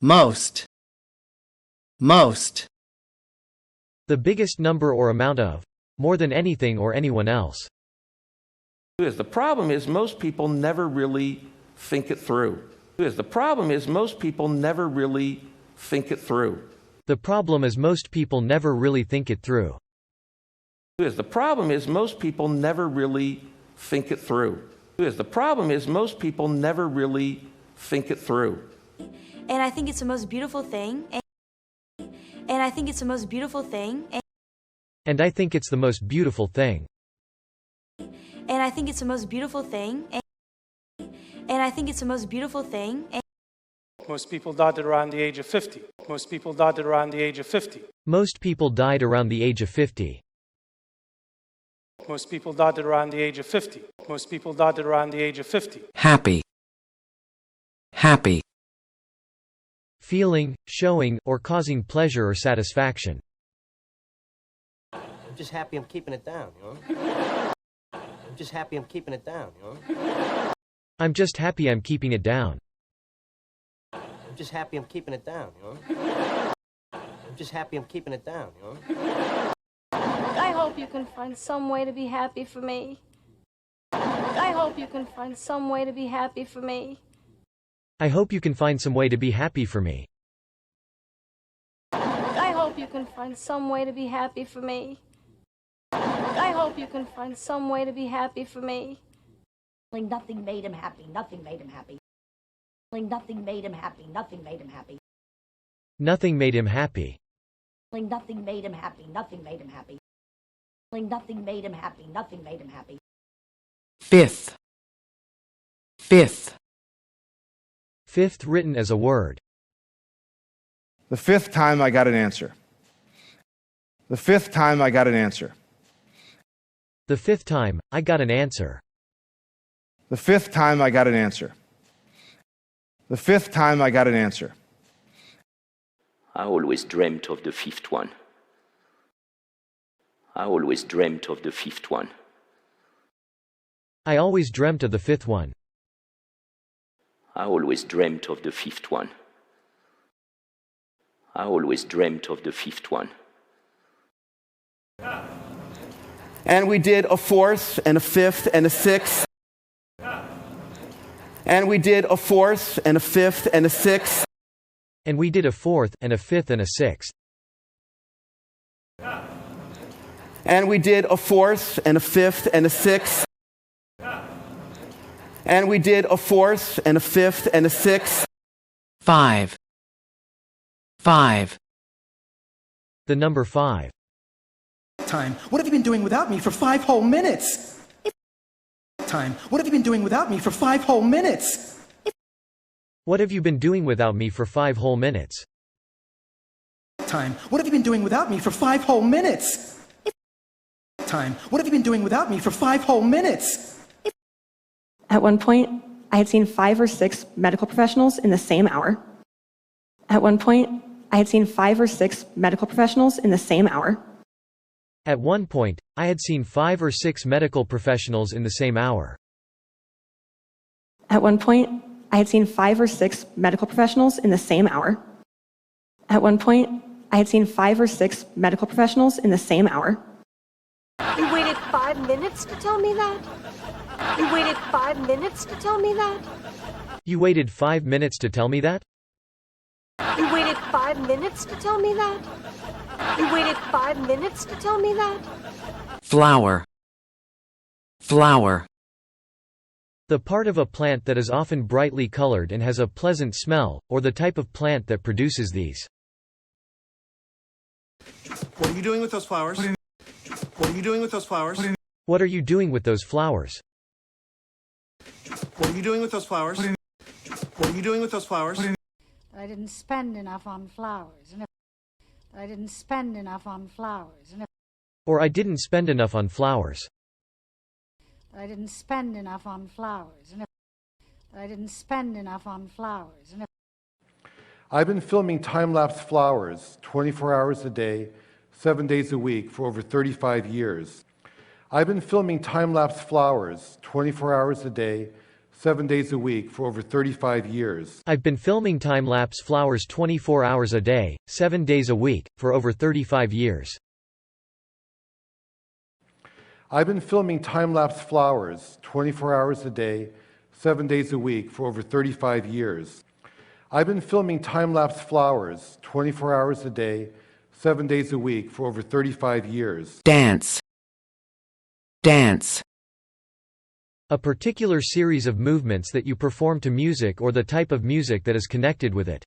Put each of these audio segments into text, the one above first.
most, most. The biggest number or amount of. More than anything or anyone else. The problem is most people never really think it through. The problem is most people never really think it through. The problem is most people never really think it through. The problem is most people never really think it through. The problem is most people never really think it through. And I think it's the most beautiful thing. And I think it's the most beautiful thing. And I think it's the most beautiful thing. And I think it's the most beautiful thing. And I think it's the most beautiful thing. Most people died around the age of 50. Most people died around the age of 50. Most people died around the age of 50. Most people died around the age of 50. Most people died around the age of 50. Happy, happy. Feeling, showing, or causing pleasure or satisfaction. I'm just happy I'm keeping it down, you know? I'm just happy I'm keeping it down, you know? I'm just happy I'm keeping it down. I'm just happy I'm keeping it down, you know? I'm just happy I'm keeping it down, you know? I hope you can find some way to be happy for me. I hope you can find some way to be happy for me. I hope you can find some way to be happy for me. I hope you can find some way to be happy for me. I hope you can find some way to be happy for me. Nothing made him happy. Nothing made him happy. Nothing made him happy. Nothing made him happy. Nothing made him happy. Nothing made him happy. Nothing made him happy. Nothing made him happy. Nothing made him happy. Fifth, fifth. Fifth written as a word. The fifth time I got an answer. The fifth time I got an answer. The fifth time, I got an answer. The fifth time I got an answer. The fifth time I got an answer. I always dreamt of the fifth one. I always dreamt of the fifth one. I always dreamt of the fifth one. I always dreamt of the fifth one. I always dreamt of the fifth one. And we did a fourth and a fifth and a sixth. And we did a fourth and a fifth and a sixth. And we did a fourth and a fifth and a sixth. And we did a fourth and a fifth and a sixth. And we did a fourth and a fifth and a sixth. Five, five. The number 5. Time. What have you been doing without me for 5 whole minutes? Time. What have you been doing without me for 5 whole minutes? What have you been doing without me for 5 whole minutes? Time. What have you been doing without me for 5 whole minutes? Time. What have you been doing without me for 5 whole minutes? At one point, I had seen 5 or 6 medical professionals in the same hour. At one point, I had seen 5 or 6 medical professionals in the same hour. At one point, I had seen 5 or 6 medical professionals in the same hour. At one point, I had seen 5 or 6 medical professionals in the same hour. At one point, I had seen 5 or 6 medical professionals in the same hour. You waited 5 minutes to tell me that? You waited 5 minutes to tell me that? You waited 5 minutes to tell me that? You waited 5 minutes to tell me that? You waited 5 minutes to tell me that? Flower, flower. The part of a plant that is often brightly colored and has a pleasant smell, or the type of plant that produces these. What are you doing with those flowers? What are you doing with those flowers? What are you doing with those flowers? What are you doing with those flowers? What are you doing with those flowers? I didn't spend enough on flowers. I didn't spend enough on flowers. Or I didn't spend enough on flowers. I didn't spend enough on flowers. I didn't spend enough on flowers. I've been filming time-lapse flowers 24 hours a day, 7 days a week for over 35 years. I've been filming time-lapse flowers 24 hours a day, 7 days a week for over 35 years. I've been filming time-lapse flowers 24 hours a day, 7 days a week, for over 35 years. I've been filming time-lapse flowers 24 hours a day, 7 days a week for over 35 years. I've been filming time-lapse flowers 24 hours a day, 7 days a week for over 35 years. Dance. Dance. A particular series of movements that you perform to music or the type of music that is connected with it.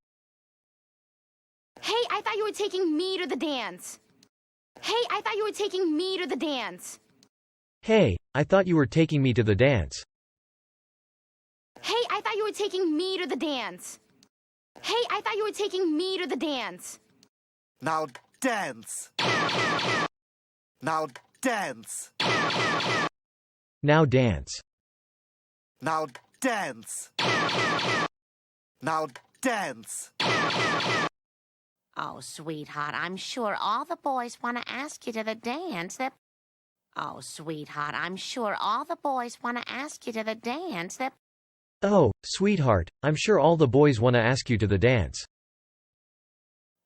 Hey, I thought you were taking me to the dance. Hey, I thought you were taking me to the dance. Hey, I thought you were taking me to the dance. Hey, I thought you were taking me to the dance. Hey, I thought you were taking me to the dance. Now dance. Now dance. Now dance. Now dance. Now dance. Oh, sweetheart, I'm sure all the boys want to ask you to the dance. Oh, sweetheart, I'm sure all the boys want to ask you to the dance. Oh, sweetheart, I'm sure all the boys want to ask you to the dance.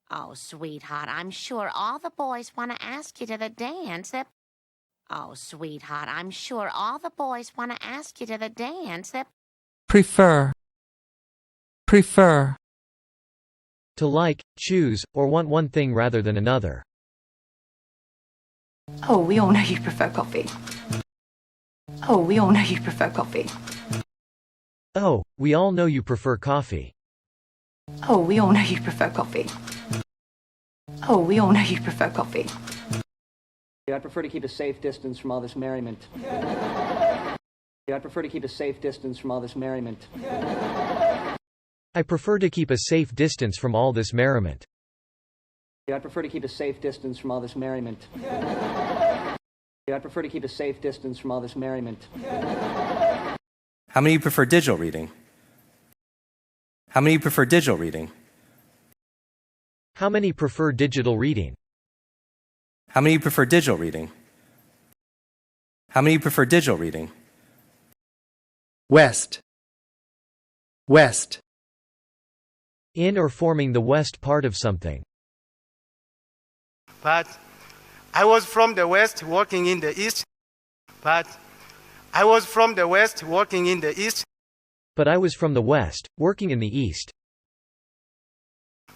Oh, sweetheart, I'm sure all the boys want to ask you to the dance. Oh, sweetheart, I'm sure all the boys want to ask you to the dance. Prefer. Prefer. To like, choose, or want one thing rather than another. Oh, we all know you prefer coffee. Oh, we all know you prefer coffee. Oh, we all know you prefer coffee. Oh, we all know you prefer coffee. Oh, we all know you prefer coffee. I'd prefer to keep a safe distance from all this merriment. I'd prefer to keep a safe distance from all this merriment. I prefer to keep a safe distance from all this merriment. I'd prefer to keep a safe distance from all this merriment. I'd prefer to keep a safe distance from all this merriment. How many prefer digital reading? How many prefer digital reading? How many prefer digital reading? How many prefer digital reading? How many prefer digital reading? West. West. In or forming the west part of something. But I was from the West working in the East. But I was from the West working in the East. But I was from the West, working in the East.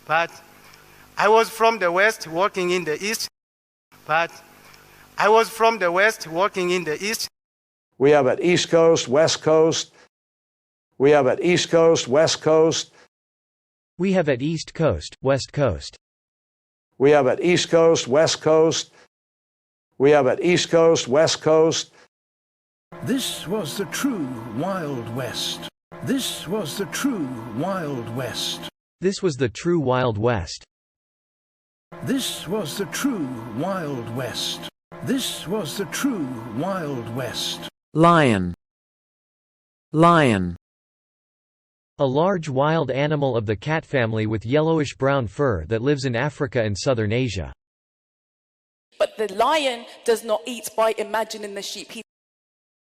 But I was from the West working in the East. But I was from the West working in the East. We have it East Coast, West Coast. We have it East Coast, West Coast. We have at East Coast, West Coast. We have it East Coast, West Coast. We have it East Coast, West Coast. This was the true Wild West. This was the true Wild West. This was the true Wild West. This was the true Wild West. This was the true Wild West. Lion. Lion. A large wild animal of the cat family with yellowish-brown fur that lives in Africa and southern Asia. But the lion does not eat by imagining the sheep.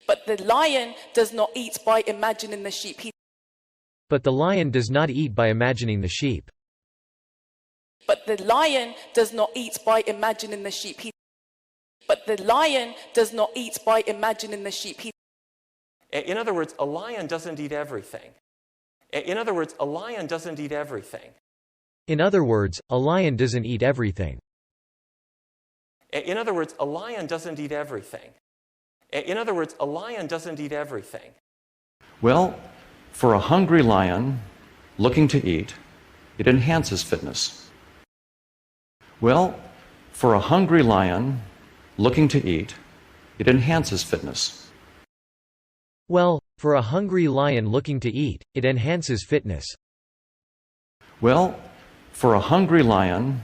But the lion does not eat by imagining the sheep. But the lion does not eat by imagining the sheep. But the lion does not eat by imagining the sheep. But the lion does not eat by imagining the sheep. In other words, a lion doesn't eat everything. In other words, a lion doesn't eat everything. In other words, a lion doesn't eat everything. In other words, a lion doesn't eat everything. In other words, a lion doesn't eat everything. Well, for a hungry lion looking to eat, it enhances fitness. Well, for a hungry lion looking to eat, it enhances fitness. Well, for a hungry lion looking to eat, it enhances fitness. Well, for a hungry lion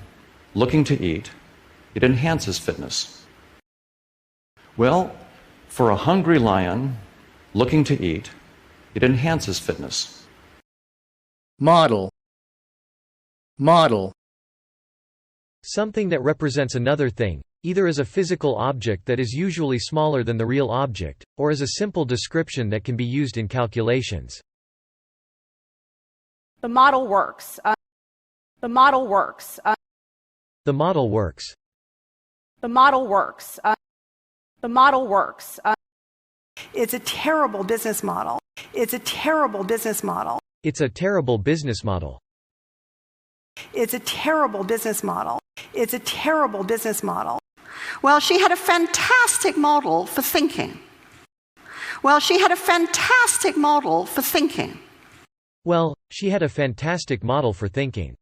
looking to eat, it enhances fitness. Well, for a hungry lion looking to eat, it enhances fitness. Model. Model. Something that represents another thing, either as a physical object that is usually smaller than the real object, or as a simple description that can be used in calculations. The model works. The model works. The model works. The model works. The model works. It's a terrible business model. It's a terrible business model. It's a terrible business model. It's a terrible business model. It's a terrible business model. Well, she had a fantastic model for thinking. Well, she had a fantastic model for thinking. Well, she had a fantastic model for thinking.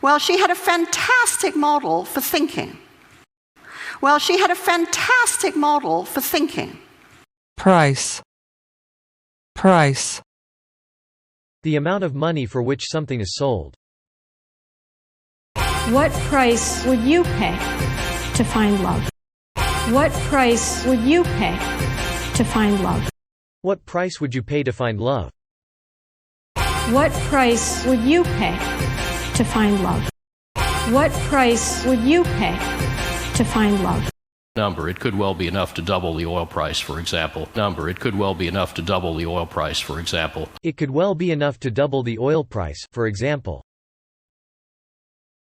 Well, she had a fantastic model for thinking. Well, she had a fantastic model for thinking. Price. Price. The amount of money for which something is sold. What price would you pay to find love? What price would you pay to find love? What price would you pay to find love? What price would you pay to find love? What price would you pay to find love? Number, it could well be enough to double the oil price, for example. Number, it could well be enough to double the oil price, for example. It could well be enough to double the oil price, for example.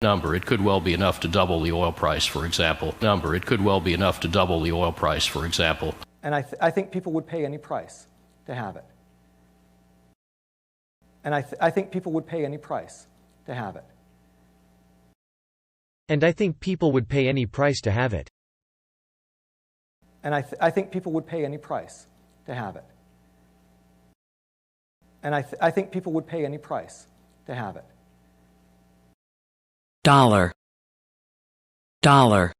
Number, it could well be enough to double the oil price, for example. Number, it could well be enough to double the oil price, for example. And I think people would pay any price to have it. And I think people would pay any price to have it. And I think people would pay any price to have it. And I think people would pay any price to have it. And I think people would pay any price to have it. Dollar. Dollar.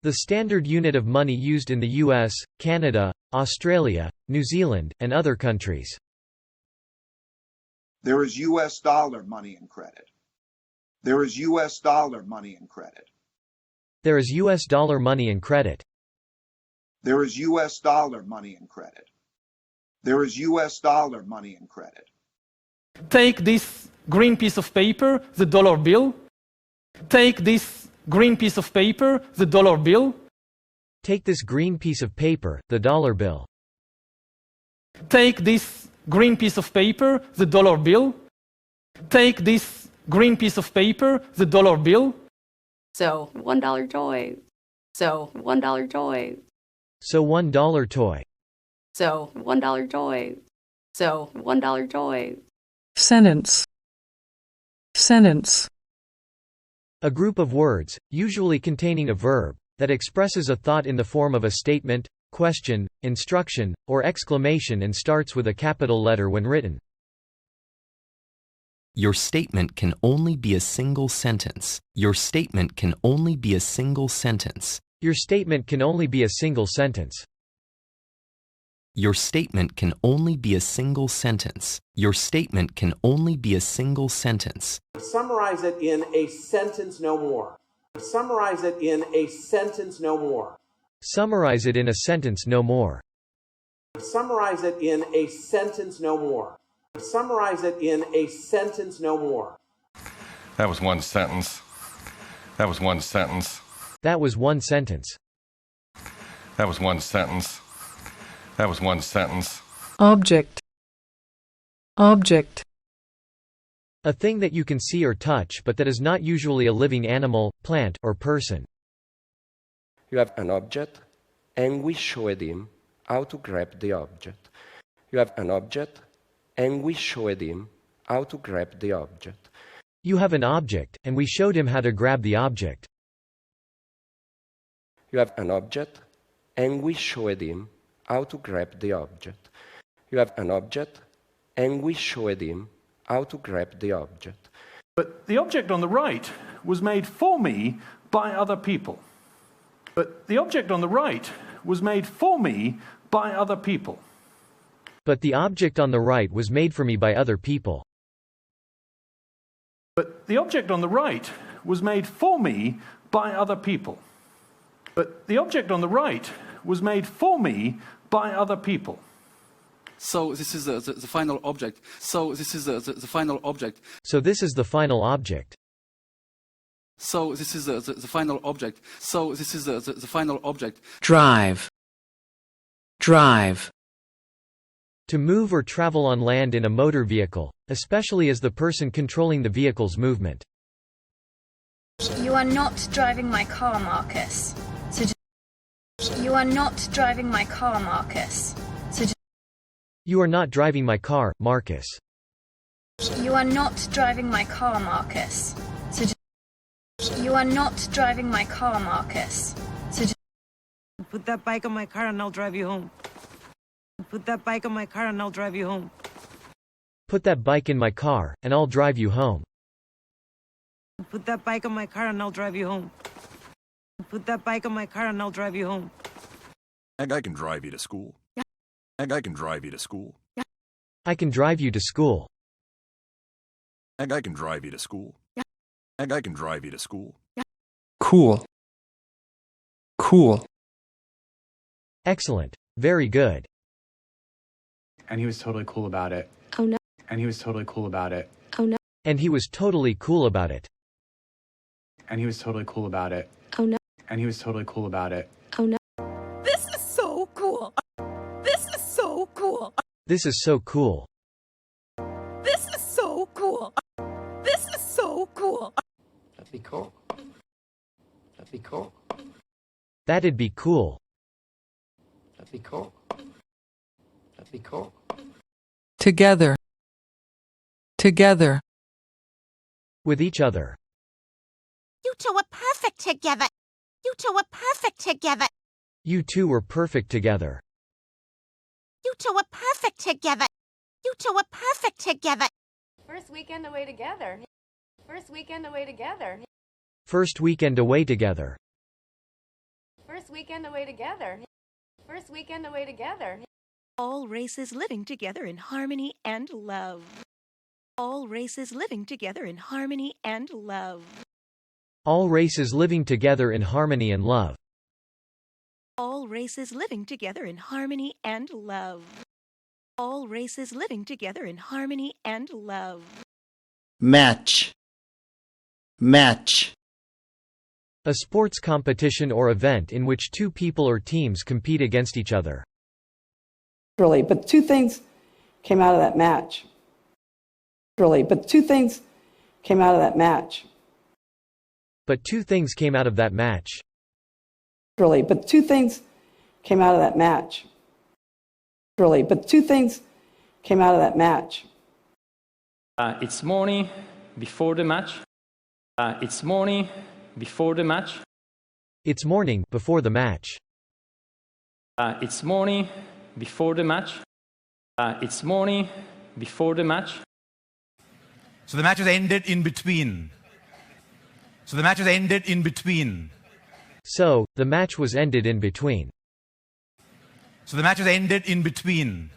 The standard unit of money used in the US, Canada, Australia, New Zealand, and other countries. There is US dollar money and credit. There is US dollar money and credit. There is US dollar money and credit. There is US dollar money and credit. There is US dollar money and credit. Take this green piece of paper, the dollar bill. Take this green piece of paper, the dollar bill. Take this green piece of paper, the dollar bill. Take this green piece of paper, the dollar bill. Take this green piece of paper, the dollar bill. So, $1 toy. So, $1 toy. So $1 toy. So, $1 toy. So, $1 toy. Sentence. Sentence. A group of words, usually containing a verb, that expresses a thought in the form of a statement, question, instruction, or exclamation and starts with a capital letter when written. Your statement can only be a single sentence. Your statement can only be a single sentence. Your statement can only be a single sentence. Your statement can only be a single sentence. Your statement can only be a single sentence. Summarize it in a sentence no more. Summarize it in a sentence no more. Summarize it in a sentence no more. Summarize it in a sentence no more. Summarize it in a sentence no more. That was one sentence. That was one sentence. That was one sentence. That was one sentence. That was one sentence. Object. Object. A thing that you can see or touch but that is not usually a living animal, plant, or person. You have an object, and we showed him how to grab the object. You have an object, and we showed him how to grab the object. You have an object, and we showed him how to grab the object. You have an object, and we showed him how to grab the object. You have an object, and we showed him how to grab the object. But the object on the right was made for me by other people. But the object on the right was made for me by other people. But the object on the right was made for me by other people. But the object on the right was made for me by other people. But the object on the right was made for me by other people. So this is the final object. So this is the final object. So this is the final object. So this is the final object. So this is the final object. drive, drive, To move or travel on land in a motor vehicle, especially as the person controlling the vehicle's movement. You are not driving my car, Marcus. You are not driving my car, Marcus. You are not driving my car, Marcus. You are not driving my car, Marcus. You are not driving my car, Marcus. Put that bike on my car and I'll drive you home. Put that bike on my car and I'll drive you home. Put that bike in my car, and I'll drive you home. Put that bike on my car and I'll drive you home. Put that bike on my car and I'll drive you home. And I can drive you to school. And I can drive you to school. I can drive you to school. And I can drive you to school. And I can drive you to school. cool, cool, Excellent. Very good. And he was totally cool about it. Oh no. And he was totally cool about it. Oh no. And he was totally cool about it. And he was totally cool about it. Oh no. And he was totally cool about it. Oh no. This is so cool. This is so cool. This is so cool. This is so cool. This is so cool. That'd be cool. That'd be cool. That'd be cool. That'd be cool. That'd be cool. together, together, With each other. You two are perfect together. You two are perfect together. You two were perfect together. You two are perfect together. You two are perfect together. First weekend away together. First weekend away together. First weekend away together. First weekend away together. First weekend away together. All races living together in harmony and love. All races living together in harmony and love. All races living together in harmony and love. All races living together in harmony and love. All races living together in harmony and love. match, match, A sports competition or event in which two people or teams compete against each other. Really, but two things came out of that match. Really, but two things came out of that match. But two things came out of that match. Really, but two things came out of that match. Really, but two things came out of that match. It's morning before the match. It's morning before the match. It's morning before the match. It's morning before the match. It's morning before the match. So the match was ended in between. So the match was ended in between. So, the match was ended in between. So the match was ended in between.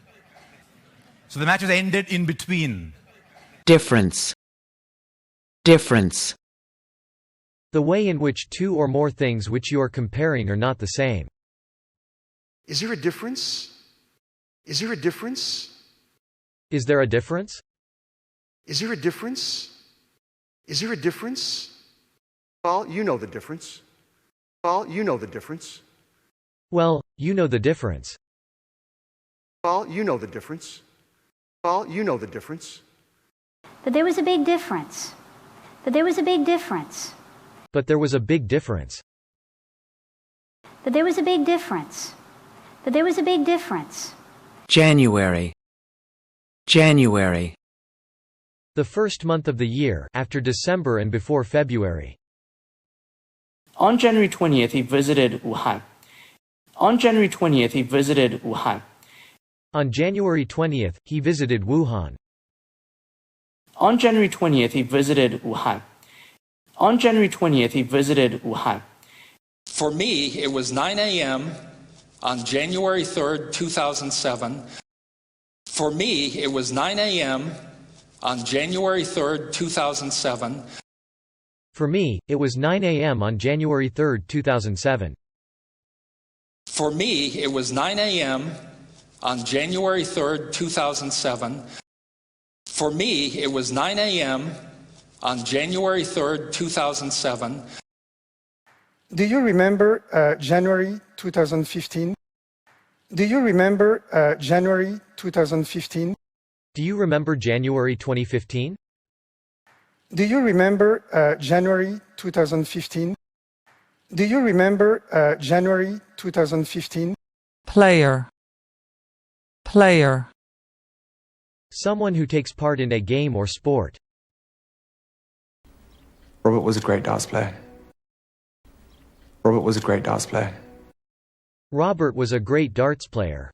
So the match was ended in between. difference, difference, The way in which two or more things which you are comparing are not the same. Is there a difference? Is there a difference? Is there a difference? Is there a difference? Is there a difference? Well, you know the difference. Well, you know the difference. Well, you know the difference. Well, you know the difference. Well, you know the difference. But there was a big difference. But there was a big difference. But there was a big difference. But there was a big difference. But there was a big difference. January, January, The first month of the year, after December and before February. On January 20th, he visited Wuhan. On January 20th, he visited Wuhan. On January 20th, he visited Wuhan. On January 20th, he visited Wuhan. On January 20th, he visited Wuhan. For me, it was 9 a.m. on January 3rd, 2007. For me, it was 9 a.m. on January 3rd, 2007. For me, it was 9 a.m. on January 3rd, 2007. For me, it was 9 a.m. on January 3rd, 2007. For me, it was 9 a.m. on January 3rd, 2007. Do you remember January 2015? Do you remember January 2015? Do you remember January 2015? Do you remember January 2015? Do you remember January 2015? Player. Player. Someone who takes part in a game or sport. Robert was a great darts player. Robert was a great darts player. Robert was a great darts player.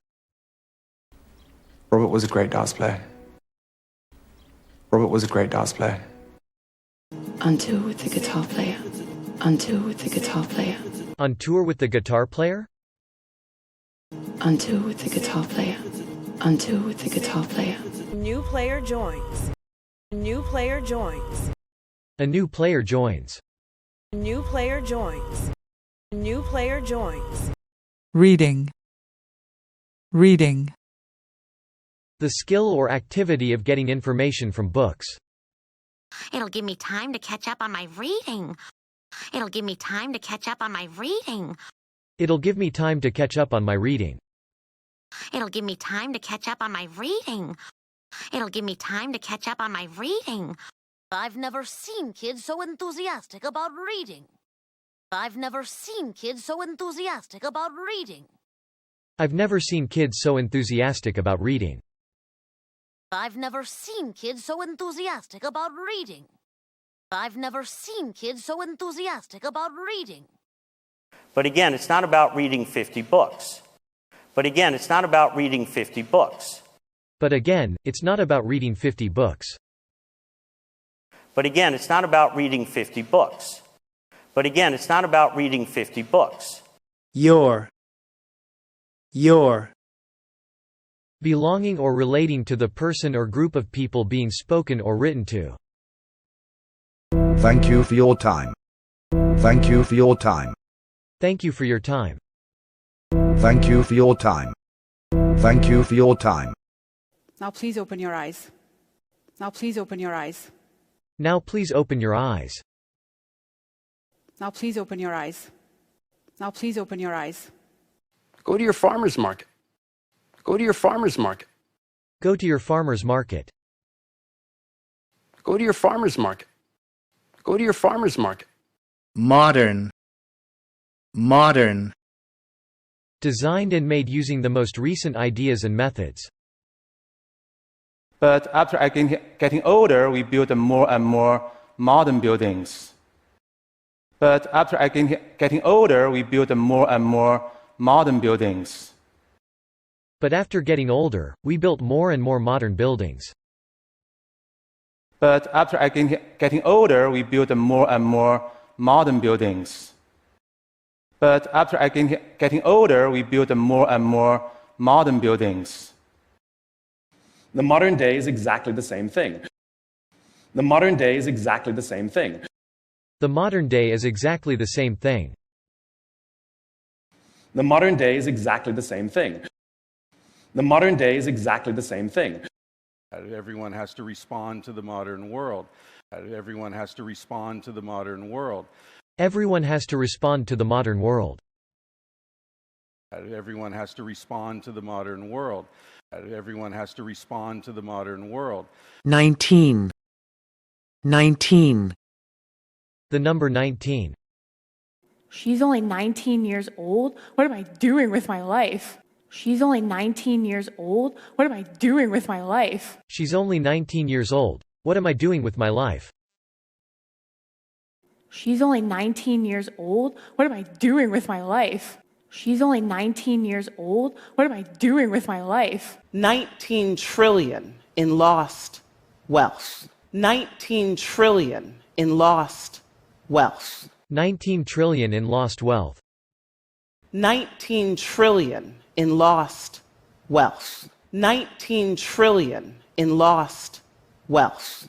Robert was a great darts player. Robert was a great darts player. On tour with the guitar player. On tour with the guitar player. On tour with the guitar player? On tour with the guitar player. On tour with the guitar player. New player joins. New player joins. A new player joins. New player joins. New player joins. Reading. Reading. The skill or activity of getting information from books. It'll give me time to catch up on my reading. It'll give me time to catch up on my reading. It'll give me time to catch up on my reading. It'll give me time to catch up on my reading. It'll give me time to catch up on my reading. I've never seen kids so enthusiastic about reading. I've never seen kids so enthusiastic about reading. I've never seen kids so enthusiastic about reading. I've never seen kids so enthusiastic about reading. I've never seen kids so enthusiastic about reading. But again, it's not about reading 50 books. But again, it's not about reading 50 books. But again, it's not about reading 50 books. But again, it's not about reading 50 books. But again, it's not about reading 50 books. Your. Belonging or relating to the person or group of people being spoken or written to. Thank you for your time. Thank you for your time. Thank you for your time. Thank you for your time. Thank you for your time. Now please open your eyes. Now please open your eyes. Now please open your eyes. Now please open your eyes. Now please open your eyes. Go to your farmer's market. Go to your farmer's market. Go to your farmer's market. Go to your farmer's market. Go to your farmer's market. Modern. Modern. Designed and made using the most recent ideas and methods. But after getting older, we built more and more modern buildings. But after getting older, we built more and more modern buildings. But after getting older, we built more and more modern buildings. But after getting older, we built more and more modern buildings. But after getting older, we built more and more modern buildings. The modern day is exactly the same thing. The modern day is exactly the same thing. The modern day is exactly the same thing. The modern day is exactly the same thing. The modern day is exactly the same thing. Everyone has to respond to the modern world. Everyone has to respond to the modern world. Everyone has to respond to the modern world. Everyone has to respond to the modern world. Everyone has to respond to the modern world. 19. 19. The number 19. She's only 19 years old? What am I doing with my life? She's only 19 years old? What am I doing with my life? She's only 19 years old. What am I doing with my life? She's only 19 years old? What am I doing with my life? She's only 19 years old? What am I doing with my life? 19 trillion in lost wealth. 19 trillion in lost wealth. 19 trillion in lost wealth. 19 trillion in lost wealth. 19 trillion in lost wealth.